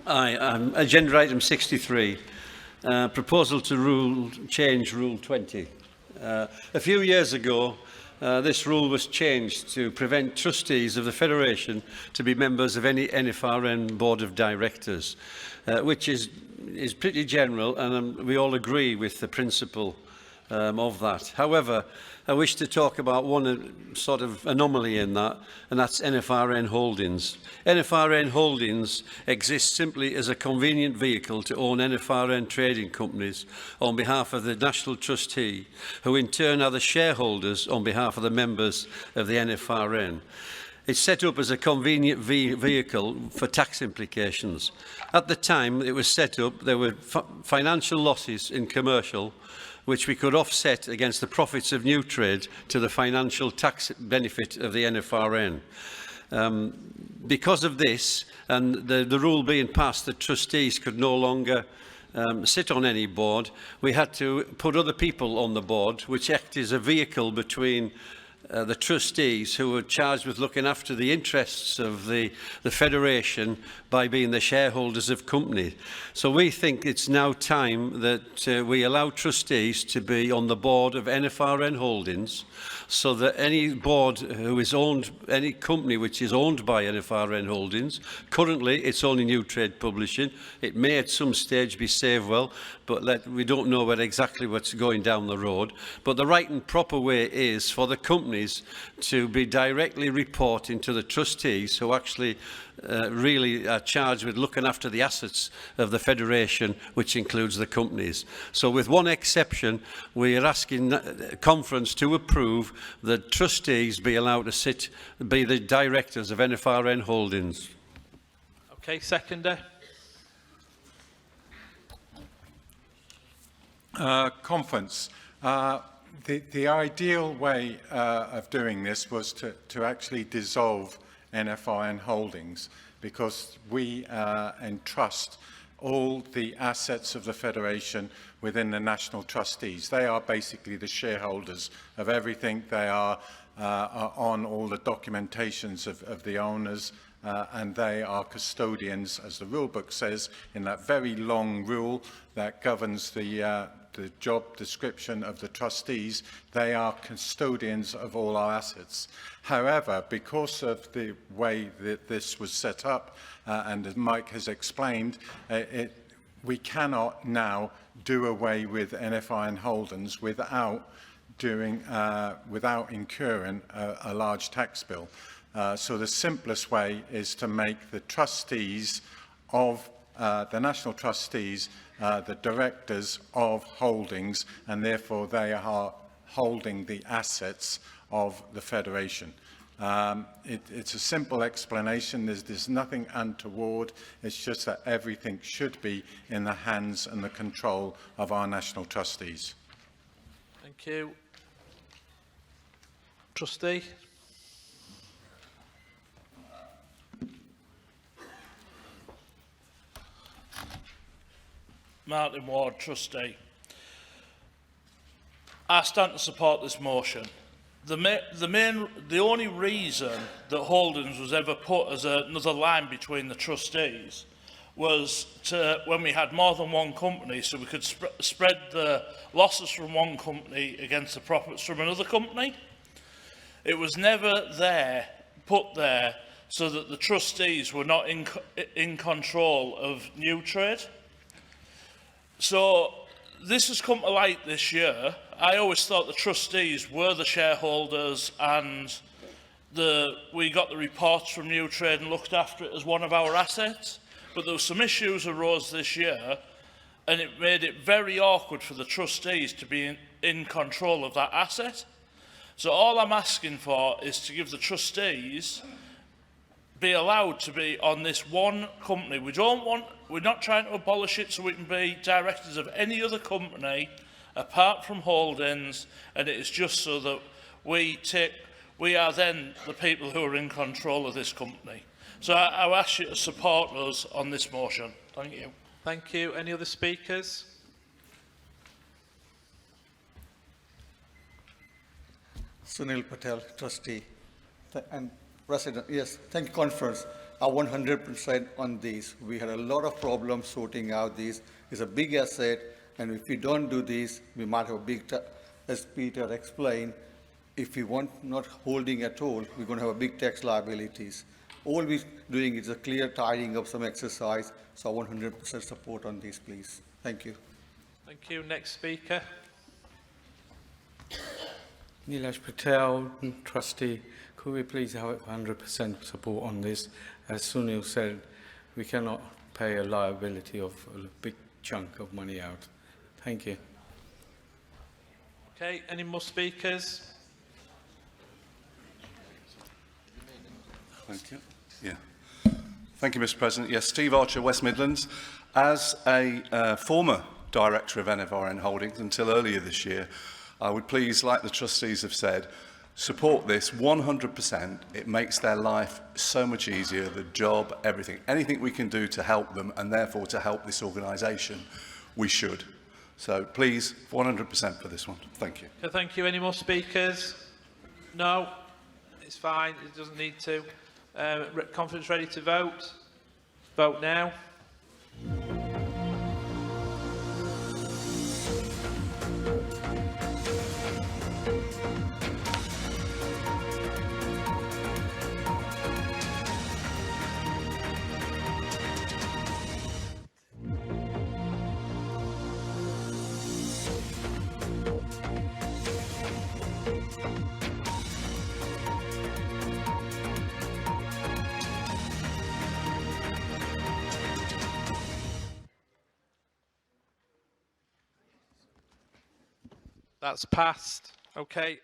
Agenda item 63, proposal to change Rule 20. A few years ago, this rule was changed to prevent trustees of the Federation to be members of any NFRN Board of Directors, which is pretty general, and we all agree with the principle of that. However, I wish to talk about one sort of anomaly in that, and that's NFRN Holdings. NFRN Holdings exists simply as a convenient vehicle to own NFRN trading companies on behalf of the National Trustee, who in turn are the shareholders on behalf of the members of the NFRN. It's set up as a convenient vehicle for tax implications. At the time it was set up, there were financial losses in commercial which we could offset against the profits of new trade to the financial tax benefit of the NFRN. Because of this, and the rule being passed that trustees could no longer sit on any board, we had to put other people on the board, which act as a vehicle between the trustees who were charged with looking after the interests of the Federation by being the shareholders of company. So we think it's now time that we allow trustees to be on the board of NFRN Holdings, so that any board who is owned, any company which is owned by NFRN Holdings, currently it's only New Trade Publishing, it may at some stage be Savewell, but we don't know exactly what's going down the road. But the right and proper way is for the companies to be directly reporting to the trustees who actually really are charged with looking after the assets of the Federation, which includes the companies. So with one exception, we are asking the conference to approve that trustees be allowed to be the directors of NFRN Holdings. Okay, seconder. Conference. The ideal way of doing this was to actually dissolve NFRN Holdings, because we entrust all the assets of the Federation within the National Trustees. They are basically the shareholders of everything. They are on all the documentations of the owners, and they are custodians, as the rule book says, in that very long rule that governs the job description of the trustees. They are custodians of all our assets. However, because of the way that this was set up, and as Mike has explained, we cannot now do away with NFRN Holdings without incurring a large tax bill. So the simplest way is to make the trustees of the National Trustees the directors of holdings, and therefore they are holding the assets of the Federation. It's a simple explanation. There's nothing untoward. It's just that everything should be in the hands and the control of our National Trustees. Thank you. Trustee. Martin Ward, Trustee. I stand to support this motion. The only reason that Holdings was ever put as another line between the trustees was when we had more than one company, so we could spread the losses from one company against the profits from another company. It was never put there so that the trustees were not in control of New Trade. So this has come to light this year. I always thought the trustees were the shareholders, and we got the reports from New Trade and looked after it as one of our assets. But there were some issues arose this year, and it made it very awkward for the trustees to be in control of that asset. So all I'm asking for is to give the trustees be allowed to be on this one company. We're not trying to abolish it so we can be directors of any other company apart from Holdings, and it is just so that we are then the people who are in control of this company. So I ask you to support us on this motion. Thank you. Thank you. Any other speakers? Sunil Patel, Trustee and President. Yes, thank you, Conference. are 100% on these. We had a lot of problems sorting out these. It's a big asset, and if we don't do this, we might have a big, as Peter explained, if we want not holding at all, we're going to have a big tax liabilities. All we're doing is a clear tidying up some exercise, so 100% support on this, please. Thank you. Thank you. Next speaker. Nilesh Patel, trustee. Could we please have 100% support on this? As Sunil said, we cannot pay a liability of a big chunk of money out. Thank you. Okay, any more speakers? Thank you. Yeah. Thank you, Mr. President. Yes, Steve Archer, West Midlands. As a former director of NFRN Holdings until earlier this year, I would please, like the trustees have said, support this 100%. It makes their life so much easier, the job, everything. Anything we can do to help them and therefore to help this organisation, we should. So please, 100% for this one. Thank you. Okay, thank you. Any more speakers? No? It's fine. It doesn't need to. Conference ready to vote? Vote now. That's passed. Okay.